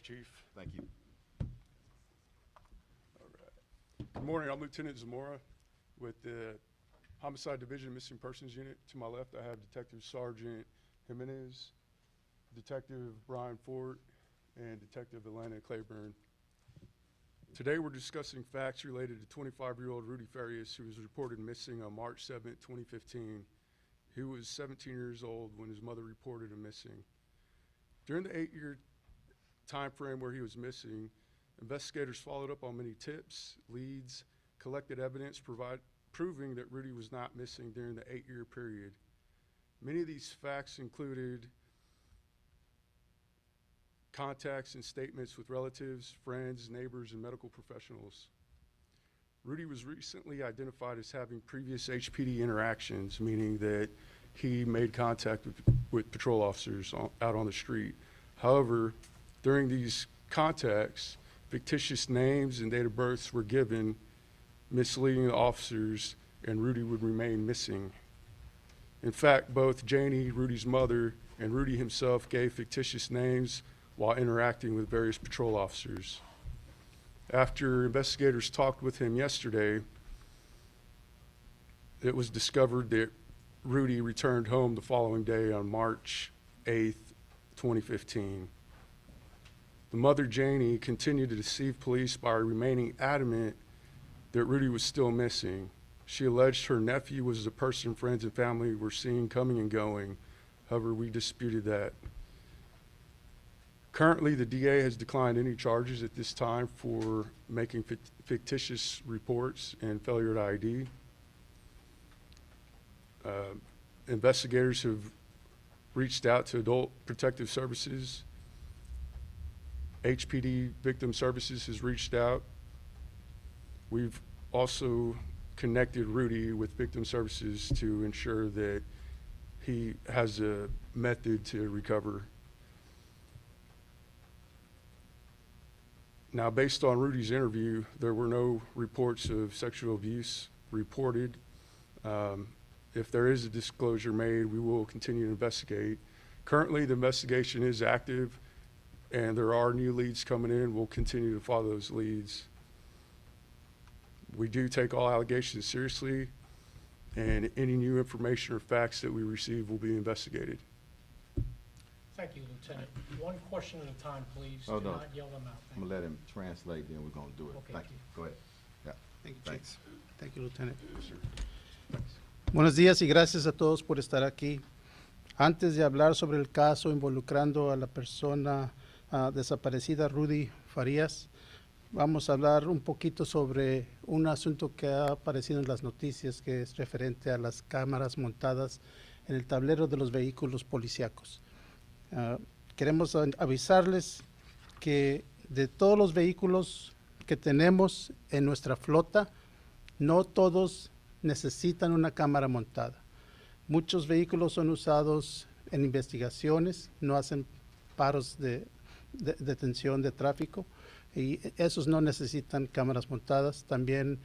Chief. Thank you. All right. Good morning. I'm Lieutenant Zamora with the Homicide Division Missing Persons Unit. To my left, I have Detective Sergeant Jimenez, Detective Brian Fort, and Detective Atlanta Claiborne. Today, we're discussing facts related to 25-year-old Rudy Farias, who was reported missing on March 7, 2015. He was 17 years old when his mother reported him missing. During the 8-year time frame where he was missing, investigators followed up on many tips, leads, collected evidence proving that Rudy was not missing during the 8-year period. Many of these facts included contacts and statements with relatives, friends, neighbors, and medical professionals. Rudy was recently identified as having previous HPD interactions, meaning that he made contact with patrol officers out on the street. However, during these contacts, fictitious names and date of births were given, misleading the officers, and Rudy would remain missing. In fact, both Janie, Rudy's mother, and Rudy himself gave fictitious names while interacting with various patrol officers. After investigators talked with him yesterday, it was discovered that Rudy returned home the following day on March 8th, 2015. The mother, Janie, continued to deceive police by remaining adamant that Rudy was still missing. She alleged her nephew was the person friends and family were seen coming and going. However, we disputed that. Currently, the DA has declined any charges at this time for making fictitious reports and failure to ID. Investigators have reached out to Adult Protective Services. HPD Victim Services has reached out. We've also connected Rudy with Victim Services to ensure that he has a method to recover. Now, based on Rudy's interview, there were no reports of sexual abuse reported. If there is a disclosure made, we will continue to investigate. Currently, the investigation is active, and there are new leads coming in. We'll continue to follow those leads. We do take all allegations seriously, and any new information or facts that we receive will be investigated. Thank you, Lieutenant. One question at a time, please. Oh, Do no. not yell them out. I'm gonna let him translate, then we're gonna do it. Okay, Thank you. Go ahead. Yeah. Thank you, Thanks. Chief. Thank you, Lieutenant. Yes, sir. Thanks. Buenos días y gracias a todos por estar aquí. Antes de hablar sobre el caso involucrando a la persona desaparecida Rudy Farias, vamos a hablar un poquito sobre un asunto que ha aparecido en las noticias, que es referente a las cámaras montadas en el tablero de los vehículos policíacos. Queremos avisarles que de todos los vehículos que tenemos en nuestra flota, no todos necesitan una cámara montada. Muchos vehículos son usados en investigaciones, no hacen paros de detención de tráfico y esos no necesitan cámaras montadas. También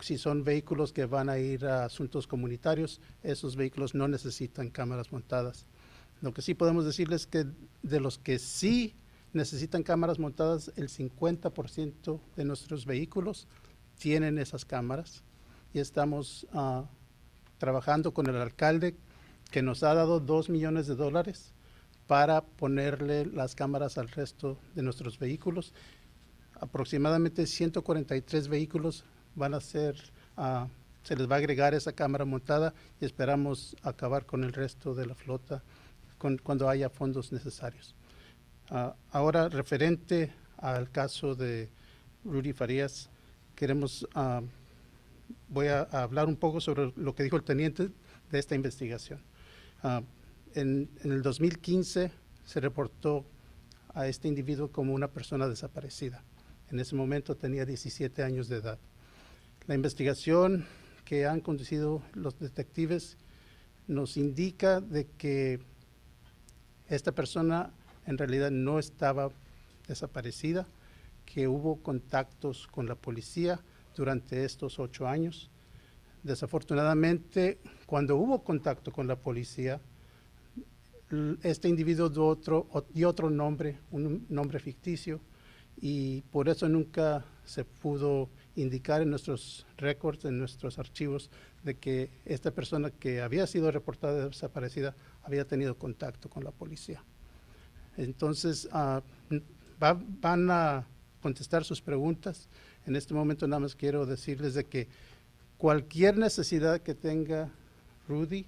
si son vehículos que van a ir a asuntos comunitarios, esos vehículos no necesitan cámaras montadas. Lo que sí podemos decirles es que de los que sí necesitan cámaras montadas, el 50% de nuestros vehículos tienen esas cámaras y estamos trabajando con el alcalde, que nos ha dado $2 millones para ponerle las cámaras al resto de nuestros vehículos. Aproximadamente 143 vehículos van a ser, se les va a agregar esa cámara montada y esperamos acabar con el resto de la flota cuando haya fondos necesarios. Ahora, referente al caso de Rudy Farias, voy a hablar un poco sobre lo que dijo el teniente de esta investigación. En el 2015 se reportó a este individuo como una persona desaparecida. En ese momento tenía 17 años de edad. La investigación que han conducido los detectives nos indica de que esta persona en realidad no estaba desaparecida, que hubo contactos con la policía durante estos 8 años. Desafortunadamente, cuando hubo contacto con la policía, este individuo dio otro nombre, un nombre ficticio, y por eso nunca se pudo indicar en nuestros récords, en nuestros archivos, de que esta persona que había sido reportada desaparecida había tenido contacto con la policía. Entonces, van a contestar sus preguntas. En este momento nada más quiero decirles de que cualquier necesidad que tenga Rudy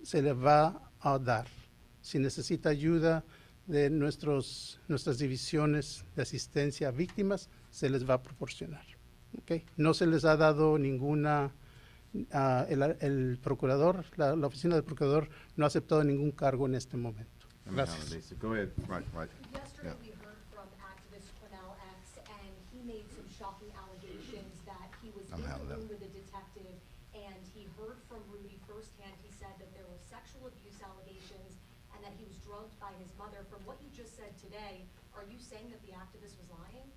se le va a dar. Si necesita ayuda de nuestras divisiones de asistencia a víctimas, se les va a proporcionar. ¿Okay? No se les ha dado ninguna, el procurador, la oficina del procurador no ha aceptado ningún cargo en este momento. Let me handle Gracias. Lisa. Go ahead, right. Yesterday, Yeah. we heard from activist Cornell X, and he made some shocking allegations that he was I'm in the handling room with a detective, and he heard from Rudy firsthand. He said that there were sexual abuse allegations and that he was drugged by his mother. From what you just said today, are you saying that the activist was lying?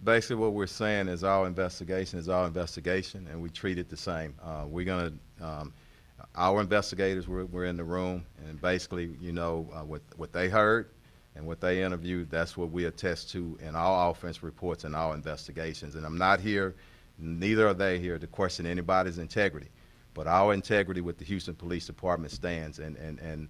Basically, what we're saying is our investigation is our investigation, and we treat it the same. We're going to, our investigators were in the room, and basically, you know, what they heard and what they interviewed, that's what we attest to in our offense reports and our investigations. And I'm not here, neither are they here, to question anybody's integrity. But our integrity with the Houston Police Department stands, and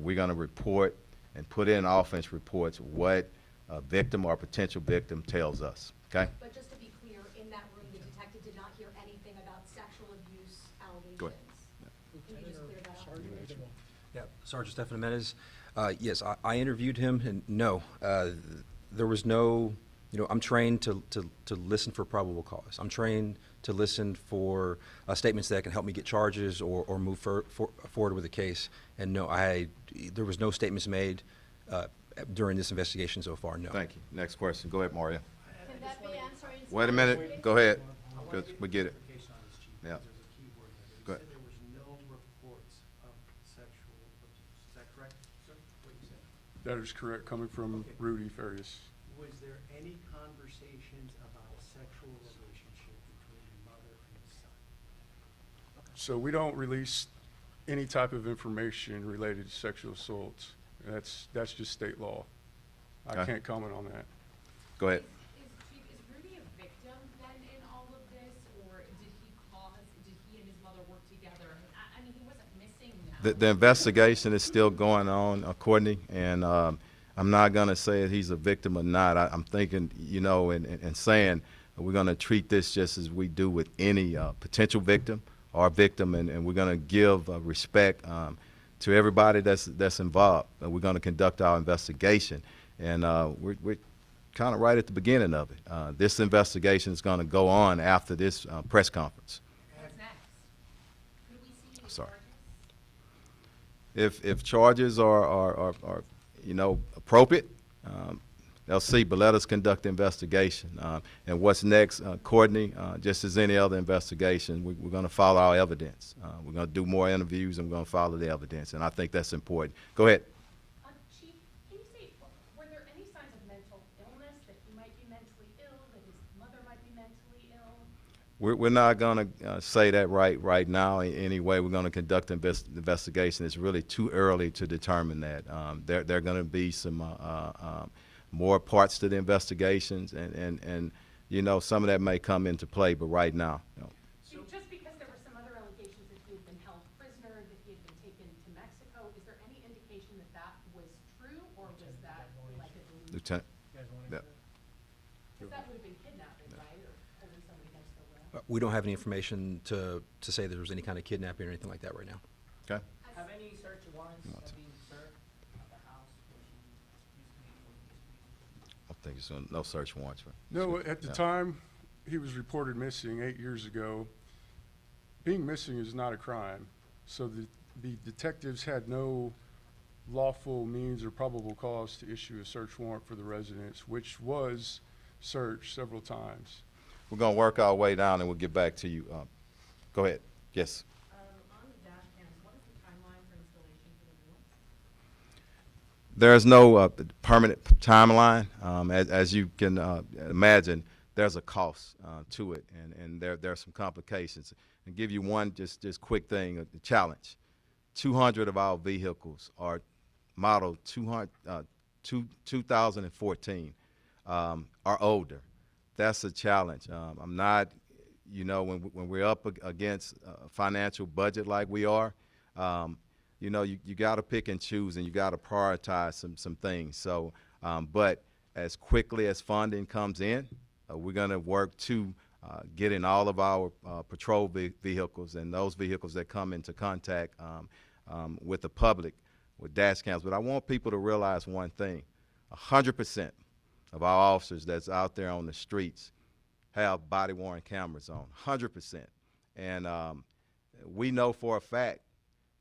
we're going to report and put in offense reports what a victim or potential victim tells us, okay? But just to be clear, in that room, the detective did not hear anything about sexual abuse allegations. Go ahead. Can you just clear that up? Sergeant, Yeah, Sergeant Stefan Jimenez. Yes, I interviewed him, and no, there was no, you know, I'm trained to listen for probable cause. I'm trained to listen for statements that can help me get charges or move forward with a case. And no, there was no statements made during this investigation so far, no. Thank you. Next question. Go ahead, Mario. Can that be answered in Wait a minute. Go ahead. Good. We get it. Yeah. There's a key word there. Go You ahead. said there was no reports of sexual abuse. Is that correct, sir? What you said? That is correct, coming from Okay. Rudy Farias. Was there any conversations about a sexual relationship between the mother and the son? So we don't release any type of information related to sexual assaults. That's just state law. I Okay. can't comment on that. Go ahead. Chief, is Rudy a victim then in all of this, or did he and his mother work together? I mean, he wasn't missing now. The investigation is still going on, Courtney, and I'm not going to say that he's a victim or not. I'm thinking, you know, and saying we're going to treat this just as we do with any potential victim or victim, and we're going to give respect to everybody that's involved. We're going to conduct our investigation, and we're kind of right at the beginning of it. This investigation is going to go on after this press conference. What's next? Could we see Sorry. charges? If charges are you know, appropriate, they'll see, but let us conduct the investigation. And what's next, Courtney, just as any other investigation, we're going to follow our evidence. We're going to do more interviews, and we're going to follow the evidence, and I think that's important. Go ahead. Chief, can you say, were there any signs of mental illness, that he might be mentally ill, that his mother might be mentally ill? We're not going to say that right now. Anyway, we're going to conduct an investigation. It's really too early to determine that. There are going to be some more parts to the investigations, and you know, some of that may come into play, but right now, no. Just because there were some other allegations that he had been held prisoner, that he had been taken to Mexico, is there any indication that that was true, or was that like a delusion? Lieutenant? you guys want to Yeah. answer that? Because that would have been kidnapping, right, or holding somebody against their will? We don't have any information to say there was any kind of kidnapping or anything like that right now. Okay. Have any search warrants been served at the house where she used to be, or used to be? I think it's no search warrants. Right? No, at the Yeah. time he was reported missing 8 years ago, being missing is not a crime. So the detectives had no lawful means or probable cause to issue a search warrant for the residence, which was searched several times. We're going to work our way down, and we'll get back to you. Go ahead. Yes. On the dash cams, what is the timeline for installation for the new ones? There's no permanent timeline. As you can imagine, there's a cost to it, and there are some complications. And give you one just quick thing, a challenge. 200 of our vehicles are model 2014 or older. That's a challenge. I'm not, you know, when we're up against a financial budget like we are, you know, you got to pick and choose, and you got to prioritize some things. So, but as quickly as funding comes in, we're going to work to get in all of our patrol vehicles and those vehicles that come into contact with the public with dash cams. But I want people to realize one thing: 100% of our officers that's out there on the streets have body-worn cameras on, 100%. And we know for a fact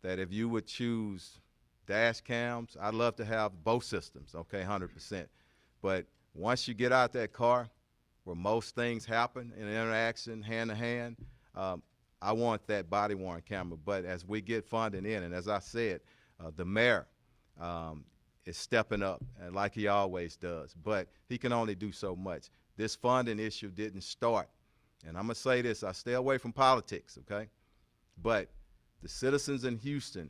that if you would choose dash cams, I'd love to have both systems, okay, 100%. But once you get out that car where most things happen in interaction, hand-to-hand, I want that body-worn camera. But as we get funding in, and as I said, the mayor is stepping up, and like he always does, but he can only do so much. This funding issue didn't start, and I'm going to say this, I stay away from politics, okay? But the citizens in Houston,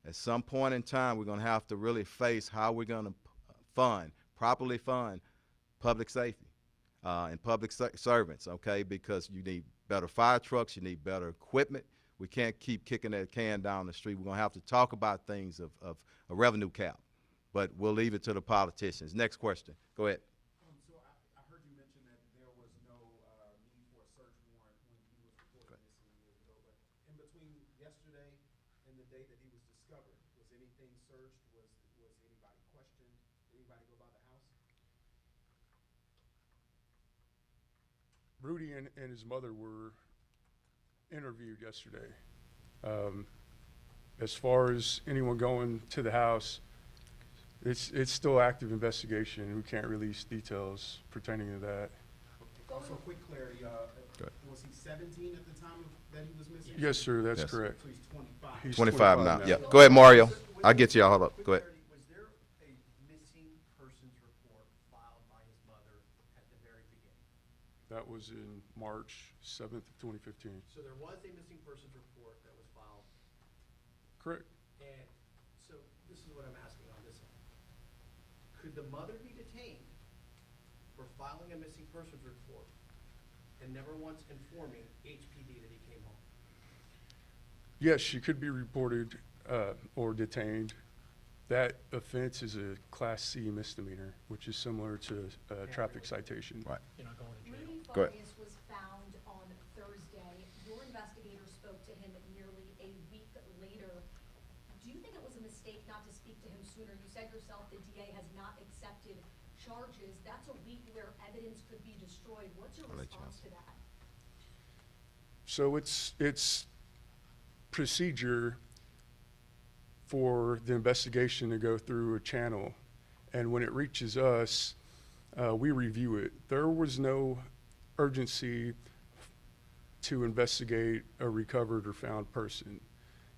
at some point in time, we're going to have to really face how we're going to properly fund public safety and public servants, okay? Because you need better fire trucks, you need better equipment. We can't keep kicking that can down the street. We're going to have to talk about things of a revenue cap, but we'll leave it to the politicians. Next question. Go ahead. So I heard you mention that there was no need for a search warrant when he was reported missing years ago, but in between yesterday and the day that he was discovered, was anything searched? Was anybody questioned? Did anybody go by the house? Rudy and his mother were interviewed yesterday. As far as anyone going to the house, it's still active investigation. We can't release details pertaining to that. Also, quick clarity, was he 17 at the time that he was missing? Yes, sir, that's Yes. correct. So he's 25. He's 25 now. Yeah. Go ahead, Mario. I'll get you all. Hold up. Go ahead. Was there a missing persons report filed by his mother at the very beginning? That was in March 7th of 2015. So there was a missing persons report that was filed, Correct. and so this is what I'm asking on this end. Could the mother be detained for filing a missing persons report and never once informing HPD that he came home? Yes, she could be reported or detained. That offense is a Class C misdemeanor, which is similar to a traffic citation. Right. You're not going to jail. Rudy Go ahead. Farias was found on Thursday. Your investigator spoke to him nearly a week later. Do you think it was a mistake not to speak to him sooner? You said yourself the DA has not accepted charges. That's a week where evidence could be destroyed. What's your I'll let you response to that? So it's procedure for the investigation to go through a channel, and when it reaches us, we review it. There was no urgency to investigate a recovered or found person.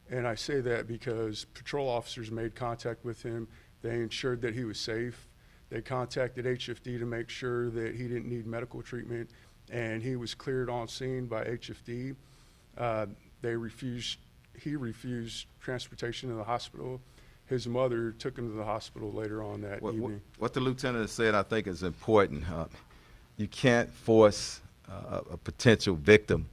And I say that because patrol officers made contact with him. They ensured that he was safe. They contacted HFD to make sure that he didn't need medical treatment, and he was cleared on scene by HFD. He refused transportation to the hospital. His mother took him to the hospital later on that evening. What the lieutenant said, I think, is important. You can't force a potential victim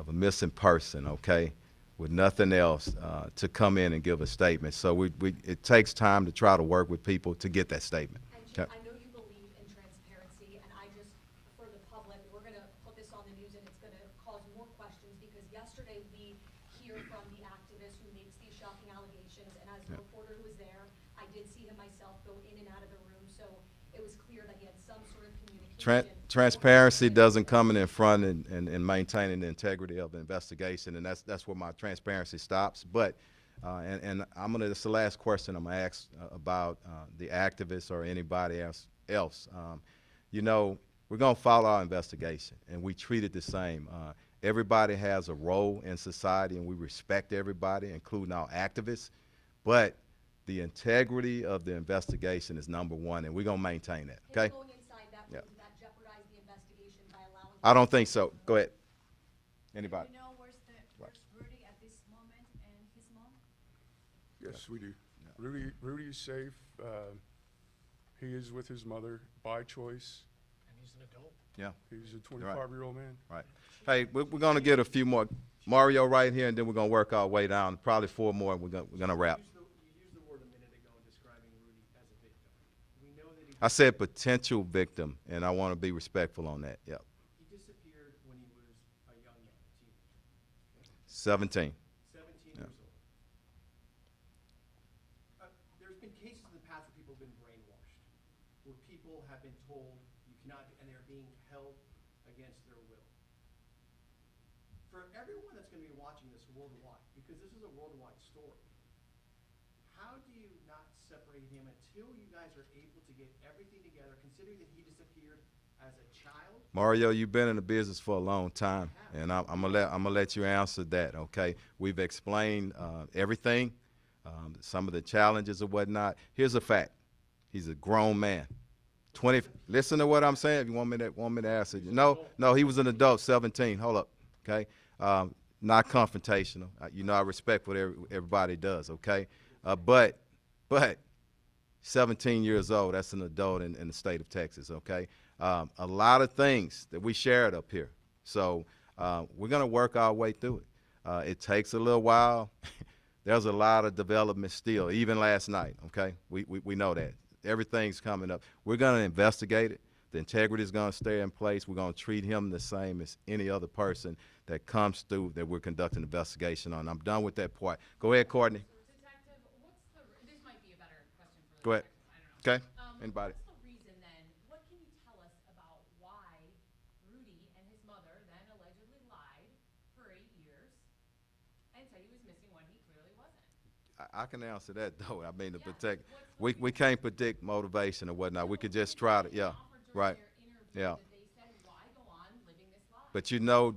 of a missing person, okay, with nothing else to come in and give a statement. So it takes time to try to work with people to get that statement. And Jim, Okay. I know you believe in transparency, and I just, for the public, we're gonna put this on the news, and it's gonna cause more questions, because yesterday we hear from the activist who makes these shocking allegations, and as a reporter who was there, I did see him myself go in and out of the room, so it was clear that he had some sort of communication. Transparency doesn't come in front and maintaining the integrity of the investigation, and that's where my transparency stops. But and this is the last question I'm gonna ask about the activists or anybody else. You know, we're gonna follow our investigation, and we treat it the same. Everybody has a role in society, and we respect everybody, including our activists. But the integrity of the investigation is number one, and we're gonna maintain that. Okay. Him going inside that Yeah. room, did that jeopardize the investigation by allowing? I don't think so. Go ahead. Anybody? Do you know where's Rudy at this moment and his mom? Yes, we do. Rudy's safe. He is with his mother by choice. And he's an adult. Yeah, He's a 25-year-old man. right. Hey, we're gonna get a few more. Mario right here, and then we're gonna work our way down. Probably 4 more, and we're gonna wrap. You used the word a minute ago in describing Rudy as a victim. We know that he. I said potential victim, and I want to be respectful on that. Yep. He disappeared when he was a young man, a teenager. 17. 17 years old. There's been cases in the past where people have been brainwashed, where people have been told you cannot, and they're being held against their will. For everyone that's going to be watching this worldwide, because this is a worldwide story, how do you not separate him until you guys are able to get everything together, considering that he disappeared as a child? Mario, you've been in the business for a long time, and I'm gonna let you answer that. Okay, we've explained everything, some of the challenges or whatnot. Here's a fact: he's a grown man. 20. Listen to what I'm saying. If you want me to answer, no, he was an adult, 17. Hold up, okay. Not confrontational. I respect what everybody does. Okay, but 17 years old. That's an adult in the state of Texas. Okay. A lot of things that we shared up here. So we're going to work our way through it. It takes a little while. There's a lot of development still, even last night, okay? We know that. Everything's coming up. We're going to investigate it. The integrity is going to stay in place. We're going to treat him the same as any other person that comes through that we're conducting an investigation on. I'm done with that part. Go ahead, Courtney. Detective, this might be a better question for the Go ahead. detective, I don't know. Okay? Anybody? What's the reason then, what can you tell us about why Rudy and his mother then allegedly lied for 8 years and said he was missing when he clearly wasn't? I can answer that, though. I mean, to Yeah, protect. what's the We can't predict motivation or whatnot. We could just try to, yeah, right. Yeah. That they said, why go on living this life? But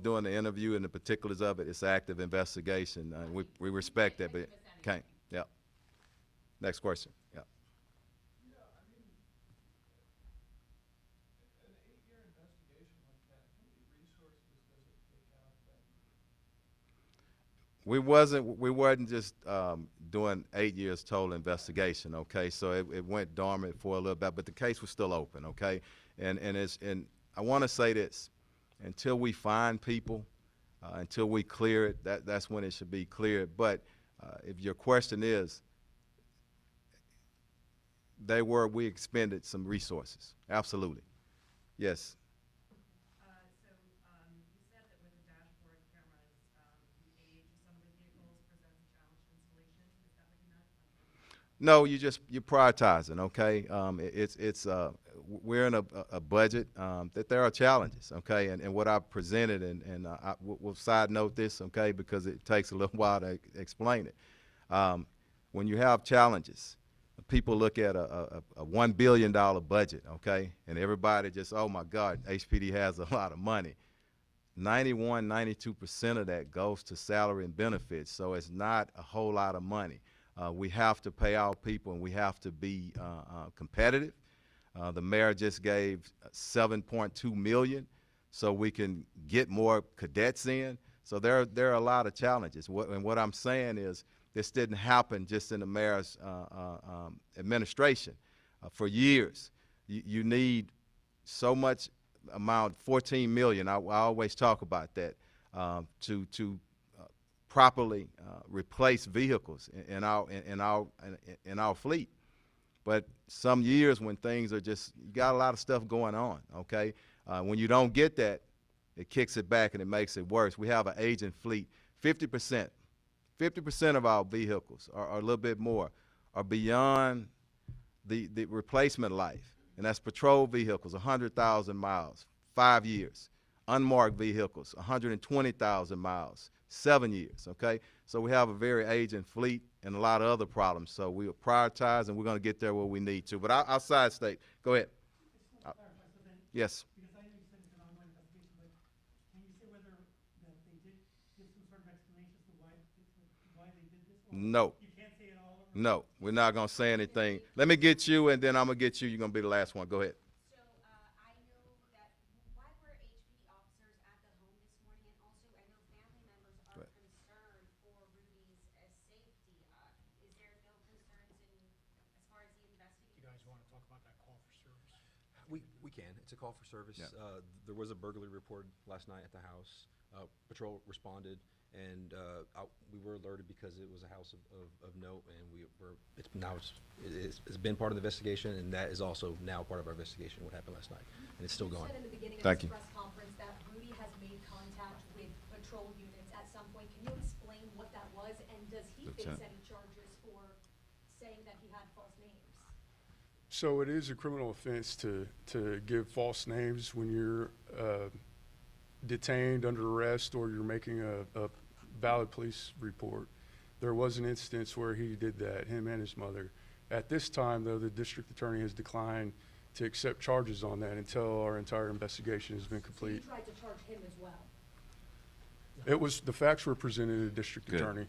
during the interview and the particulars of it, it's active investigation, and we respect that, but can't. Yeah. Next question. Yeah. Yeah, I mean, an 8-year investigation like that, how many resources does it take out then? We wasn't just doing 8 years total investigation, okay? So it went dormant for a little bit, but the case was still open, okay? And I want to say this: until we find people, until we clear it, that's when it should be cleared. But if your question is, we expended some resources, absolutely, yes. So you said that with the dashboard cameras, the age of some of the vehicles presents a challenge to installation. Is that what you meant? No, you're prioritizing. Okay, we're in a budget that there are challenges. Okay, and what I presented, and we'll side note this, okay, because it takes a little while to explain it. When you have challenges, people look at a $1 billion budget, okay, and everybody just, oh my God, HPD has a lot of money. 92% of that goes to salary and benefits, so it's not a whole lot of money. We have to pay our people, and we have to be competitive. The mayor just gave $7.2 million so we can get more cadets in. So there are a lot of challenges. And what I'm saying is this didn't happen just in the mayor's administration. For years, you need so much amount, 14 million. I always talk about that to properly replace vehicles in our fleet. But some years when things are just, you got a lot of stuff going on, okay? When you don't get that, it kicks it back and it makes it worse. We have an aging fleet. 50% of our vehicles, or a little bit more, are beyond the replacement life. And that's patrol vehicles, 100,000 miles, 5 years. Unmarked vehicles, 120,000 miles, 7 years, okay? So we have a very aging fleet and a lot of other problems. So we are prioritizing, and we're going to get there where we need to. But I'll side state. Go ahead. Yes. Because I know you said it's an ongoing investigation, but can you say whether that they did give some sort of explanation as to why they did this? Or No. You can't say it all over? No, we're not going to say anything. Let me get you, and then I'm going to get you. You're going to be the last one. Go ahead. So, I know that, why were HPD officers at the home this morning? And also, I know family members are Right. concerned for Rudy's safety. Is there no We can. It's a call for service. Yeah. There was a burglary report last night at the house. Patrol responded, and we were alerted because it was a house of note, and it's been part of the investigation, and that is also now part of our investigation, what happened last night, and it's still You going. said in the beginning of Thank this you. press conference that Rudy has made contact with patrol units at some point. Can you explain what that was, and does he face Lieutenant. any charges for saying that he had false names? So it is a criminal offense to give false names when you're detained under arrest or you're making a valid police report. There was an instance where he did that, him and his mother. At this time, though, the district attorney has declined to accept charges on that until our entire investigation has been So you complete. tried to charge him as well? It was, the facts were presented to the district Good. attorney.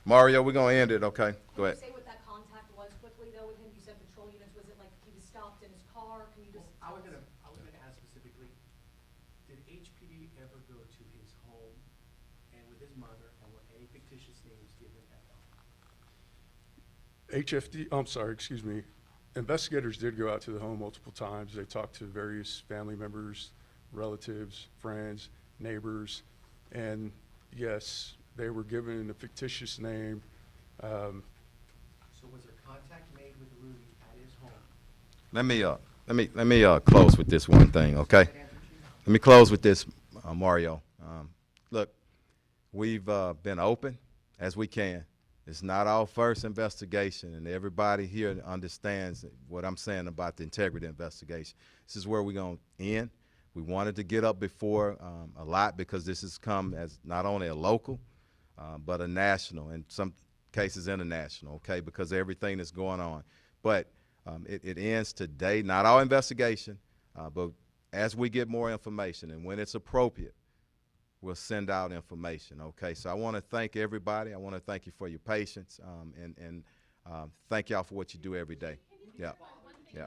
Mario, we're gonna end it, okay? Go ahead. Can you say what that contact was quickly, though, with him? You said patrol units. Was it like he was stopped in his car? Can you just? I was gonna ask specifically, did HPD ever go to his home and with his mother, and were any fictitious names given at all? excuse me, investigators did go out to the home multiple times. They talked to various family members, relatives, friends, neighbors, and yes, they were given a fictitious name. So was there contact made with Rudy at his home? Let me close with this one thing, okay? Let me close with this, Mario. Look, we've been open as we can. It's not our first investigation, and everybody here understands what I'm saying about the integrity investigation. This is where we're going to end. We wanted to get up before a lot because this has come as not only a local, but a national, in some cases international, okay, because of everything that's going on. But it ends today, not our investigation, but as we get more information and when it's appropriate, we'll send out information, okay? So I want to thank everybody. I want to thank you for your patience, and thank y'all for what you do every day. Yeah. Yeah.